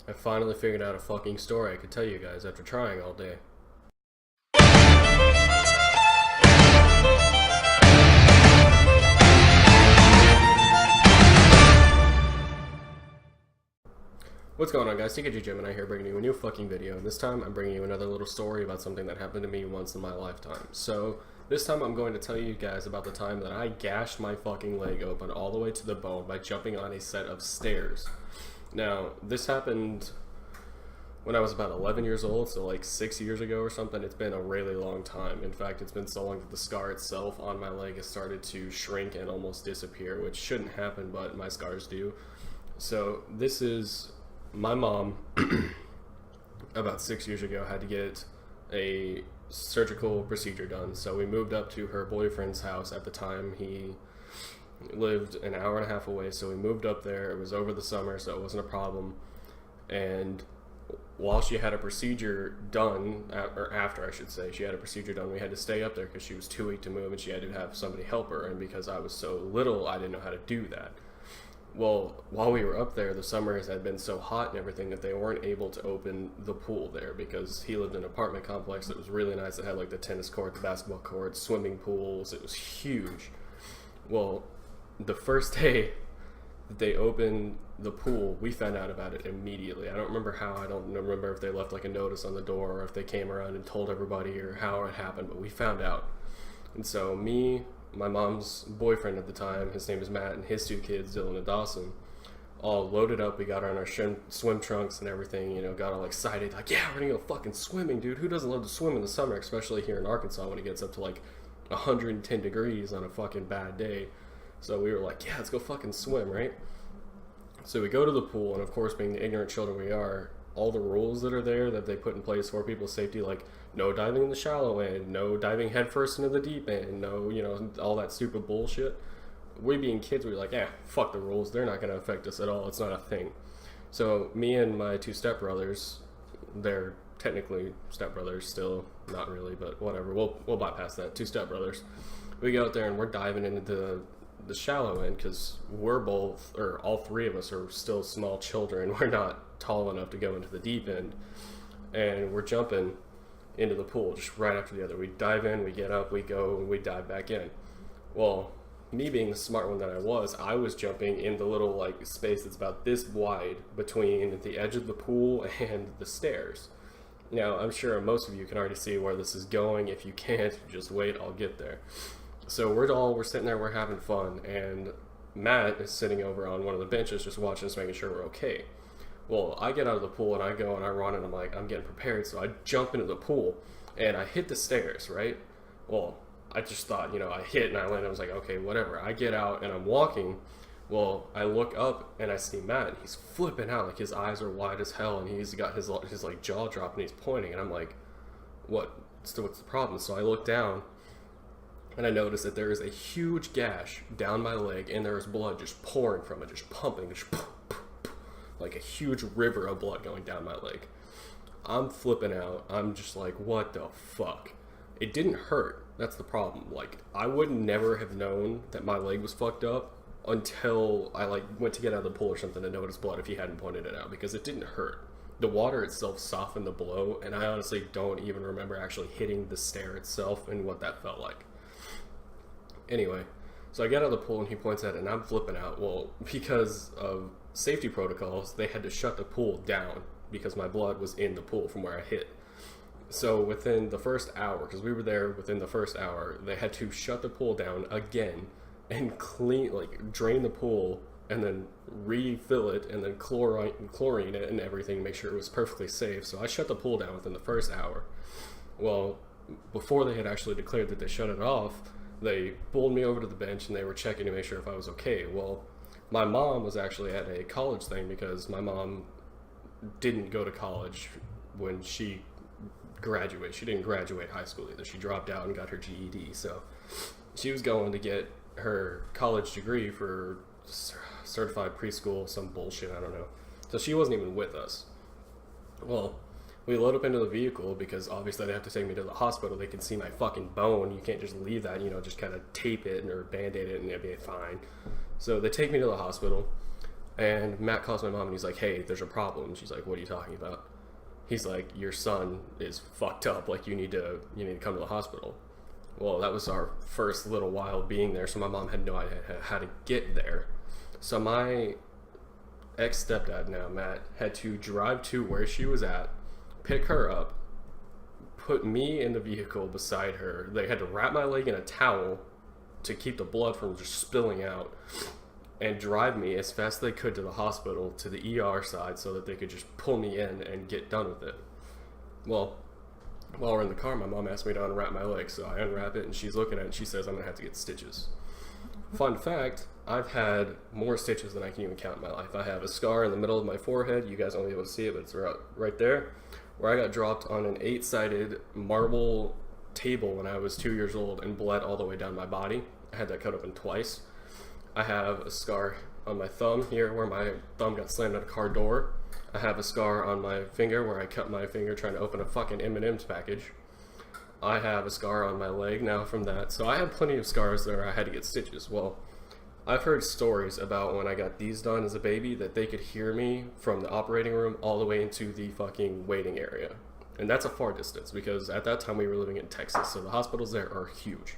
I finally figured out a fucking story I could tell you guys after trying all day. What's going on, guys? TKG Gemini here, bringing you a new fucking video. And this time I'm bringing you another little story about something that happened to me once in my lifetime. So this time I'm going to tell you guys about the time that I gashed my fucking leg open all the way to the bone by jumping on a set of stairs. Now, this happened when I was about 11 years old, so like 6 years ago or something. It's been a really long time. In fact, it's been so long that the scar itself on my leg has started to shrink and almost disappear, which shouldn't happen, but my scars do. So this is my mom. About 6 years ago, had to get a surgical procedure done. So we moved up to her boyfriend's house. At the time, he lived an hour and a half away, so we moved up there. It was over the summer, so it wasn't a problem. And while she had a procedure done, or after I should say, she had a procedure done, we had to stay up there because she was too weak to move and she had to have somebody help her. And because I was so little, I didn't know how to do that. Well, while we were up there, the summers had been so hot and everything that they weren't able to open the pool there because he lived in an apartment complex that was really nice. It had like the tennis court, the basketball court, swimming pools. It was huge. Well, the first day that they opened the pool, we found out about it immediately. I don't remember how. I don't remember if they left like a notice on the door or if they came around and told everybody or how it happened, but we found out. And so me, my mom's boyfriend at the time, his name is Matt, and his two kids, Dylan and Dawson, all loaded up. We got on our swim trunks and everything, you know, got all excited, like, yeah, we're gonna go fucking swimming, dude. Who doesn't love to swim in the summer, especially here in Arkansas when it gets up to like 110 degrees on a fucking bad day. So we were like, yeah, let's go fucking swim, right? So we go to the pool, and of course, being the ignorant children we are, all the rules that are there that they put in place for people's safety, like no diving in the shallow end, no diving headfirst into the deep end, no, you know, all that stupid bullshit. We being kids, we were like, fuck the rules. They're not going to affect us at all. It's not a thing. So me and my two stepbrothers, they're technically stepbrothers still, not really, but whatever. We'll bypass that. Two stepbrothers. We go out there and we're diving into the shallow end because we're both, or all three of us are still small children. We're not tall enough to go into the deep end, and we're jumping into the pool just right after the other. We dive in, we get up, we go, and we dive back in. Well, me being the smart one that I was jumping in the little like space that's about this wide between the edge of the pool and the stairs. Now, I'm sure most of you can already see where this is going. If you can't, just wait, I'll get there. So we're sitting there, we're having fun, and Matt is sitting over on one of the benches just watching us, making sure we're okay. Well, I get out of the pool and I go and I run and I'm like, I'm getting prepared. So I jump into the pool and I hit the stairs, right? Well, I just thought, you know, I hit and I landed. I was like, okay, whatever. I get out and I'm walking. Well, I look up and I see Matt, and he's flipping out. Like, his eyes are wide as hell and he's got his like jaw dropped and he's pointing. And I'm like, what's the problem? So I look down and I notice that there is a huge gash down my leg and there is blood just pouring from it, just pumping, just like a huge river of blood going down my leg. I'm flipping out. I'm just like, what the fuck? It didn't hurt. That's the problem. Like, I would never have known that my leg was fucked up until I like went to get out of the pool or something to notice blood if he hadn't pointed it out, because it didn't hurt. The water itself softened the blow, and I honestly don't even remember actually hitting the stair itself and what that felt like. Anyway, so I get out of the pool and he points at it and I'm flipping out. Well, because of safety protocols, they had to shut the pool down because my blood was in the pool from where I hit. So within the first hour, because we were there within the first hour, they had to shut the pool down again and drain the pool and then refill it and then chlorine it and everything, make sure it was perfectly safe. So I shut the pool down within the first hour. Well, before they had actually declared that they shut it off, they pulled me over to the bench and they were checking to make sure if I was okay. Well, my mom was actually at a college thing because my mom didn't go to college when she graduated. She didn't graduate high school either. She dropped out and got her GED. So she was going to get her college degree for certified preschool, some bullshit, I don't know. So she wasn't even with us. Well, we load up into the vehicle because obviously they have to take me to the hospital. They can see my fucking bone. You can't just leave that, you know, just kind of tape it or band-aid it and it'll be fine. So they take me to the hospital And Matt calls my mom and he's like, hey, there's a problem. She's like, what are you talking about? He's like, your son is fucked up. Like, you need to come to the hospital. Well, that was our first little while being there, so my mom had no idea how to get there. So my ex-stepdad now, Matt, had to drive to where she was at, pick her up, put me in the vehicle beside her. They had to wrap my leg in a towel to keep the blood from just spilling out, and drive me as fast as they could to the hospital, to the ER side, so that they could just pull me in and get done with it. Well, while we're in the car, my mom asked me to unwrap my leg, so I unwrap it, and she's looking at it, and she says I'm going to have to get stitches. Fun fact, I've had more stitches than I can even count in my life. I have a scar in the middle of my forehead. You guys won't be able to see it, but it's right there, where I got dropped on an 8-sided marble table when I was 2 years old and bled all the way down my body. I had that cut open twice. I have a scar on my thumb here where my thumb got slammed at a car door. I have a scar on my finger where I cut my finger trying to open a fucking M&M's package. I have a scar on my leg now from that. So I have plenty of scars where I had to get stitches. Well, I've heard stories about when I got these done as a baby that they could hear me from the operating room all the way into the fucking waiting area. And that's a far distance because at that time we were living in Texas, so the hospitals there are huge.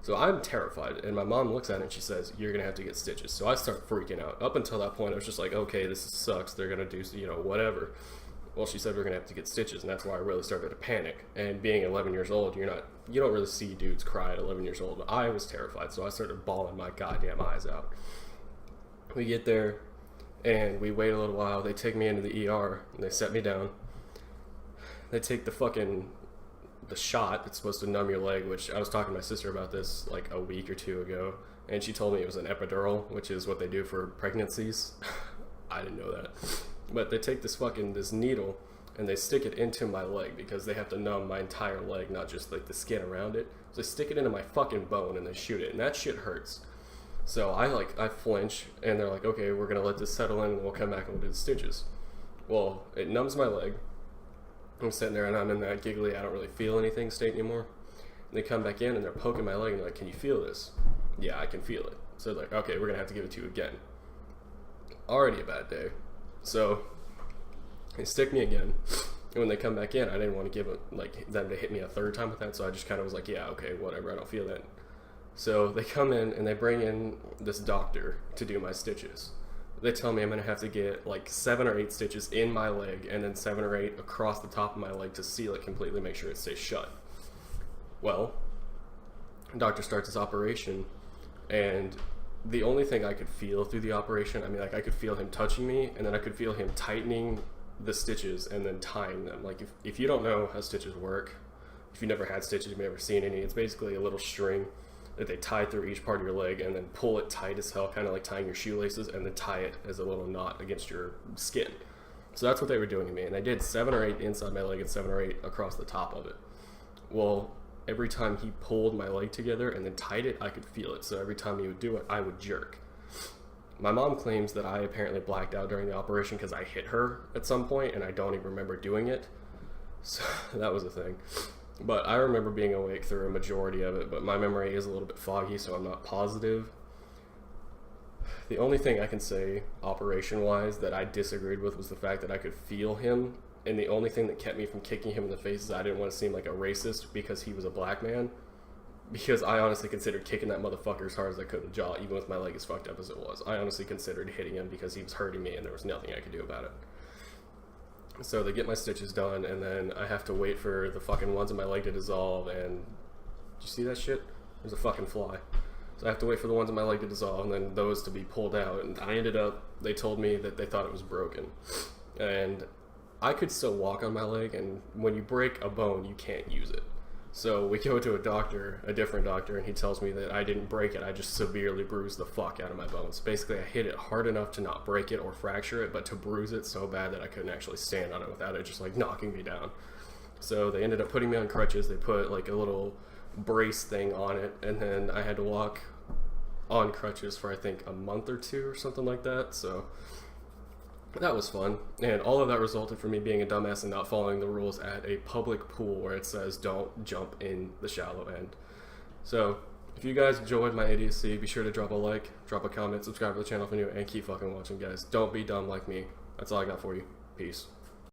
So I'm terrified, and my mom looks at it and she says, you're going to have to get stitches. So I start freaking out. Up until that point, I was just like, okay, this sucks. They're going to do, whatever. Well, she said we're going to have to get stitches, and that's why I really started to panic. And being 11 years old, you don't really see dudes cry at 11 years old, but I was terrified, so I started bawling my goddamn eyes out. We get there, and we wait a little while. They take me into the ER, and they set me down. They take the shot that's supposed to numb your leg, which I was talking to my sister about this like a week or two ago, and she told me it was an epidural, which is what they do for pregnancies. I didn't know that. But they take this needle and they stick it into my leg because they have to numb my entire leg, not just like the skin around it. So they stick it into my fucking bone and they shoot it, and that shit hurts. So I flinch, and they're like, okay, we're gonna let this settle in and we'll come back and we'll do the stitches. Well, it numbs my leg. I'm sitting there and I'm in that giggly, I don't really feel anything state anymore. And they come back in and they're poking my leg and they're like, can you feel this? Yeah, I can feel it. So they're like, okay, we're gonna have to give it to you again. Already a bad day. So they stick me again. And when they come back in, I didn't want to give them to hit me a third time with that, so I just kind of was like, yeah, okay, whatever, I don't feel that. So they come in and they bring in this doctor to do my stitches. They tell me I'm going to have to get like 7 or 8 stitches in my leg and then 7 or 8 across the top of my leg to seal it completely, make sure it stays shut. Well, the doctor starts his operation, and the only thing I could feel through the operation, I could feel him touching me, and then I could feel him tightening the stitches and then tying them. Like, if you don't know how stitches work, if you've never had stitches, you've never seen any, it's basically a little string that they tie through each part of your leg and then pull it tight as hell, kind of like tying your shoelaces, and then tie it as a little knot against your skin. So that's what they were doing to me, and I did 7 or 8 inside my leg and 7 or 8 across the top of it. Well, every time he pulled my leg together and then tied it, I could feel it. So every time he would do it, I would jerk. My mom claims that I apparently blacked out during the operation because I hit her at some point and I don't even remember doing it. So that was a thing. But I remember being awake through a majority of it, but my memory is a little bit foggy, so I'm not positive. The only thing I can say, operation-wise, that I disagreed with was the fact that I could feel him, and the only thing that kept me from kicking him in the face is I didn't want to seem like a racist because he was a black man, because I honestly considered kicking that motherfucker as hard as I could in the jaw, even with my leg as fucked up as it was. I honestly considered hitting him because he was hurting me and there was nothing I could do about it. So they get my stitches done, and then I have to wait for the fucking ones in my leg to dissolve, and did you see that shit? There's a fucking fly. So I have to wait for the ones in my leg to dissolve, and then those to be pulled out, and they told me that they thought it was broken. And I could still walk on my leg, and when you break a bone, you can't use it. So we go to a different doctor, and he tells me that I didn't break it, I just severely bruised the fuck out of my bones. Basically, I hit it hard enough to not break it or fracture it, but to bruise it so bad that I couldn't actually stand on it without it just like knocking me down. So they ended up putting me on crutches. They put like a little brace thing on it, and then I had to walk on crutches for I think a month or 2 or something like that. So that was fun, and all of that resulted from me being a dumbass and not following the rules at a public pool where it says don't jump in the shallow end. So If you guys enjoyed my idiocy, be sure to drop a like, drop a comment, subscribe to the channel if you're new, and keep fucking watching, guys. Don't be dumb like me. That's all I got for you. Peace.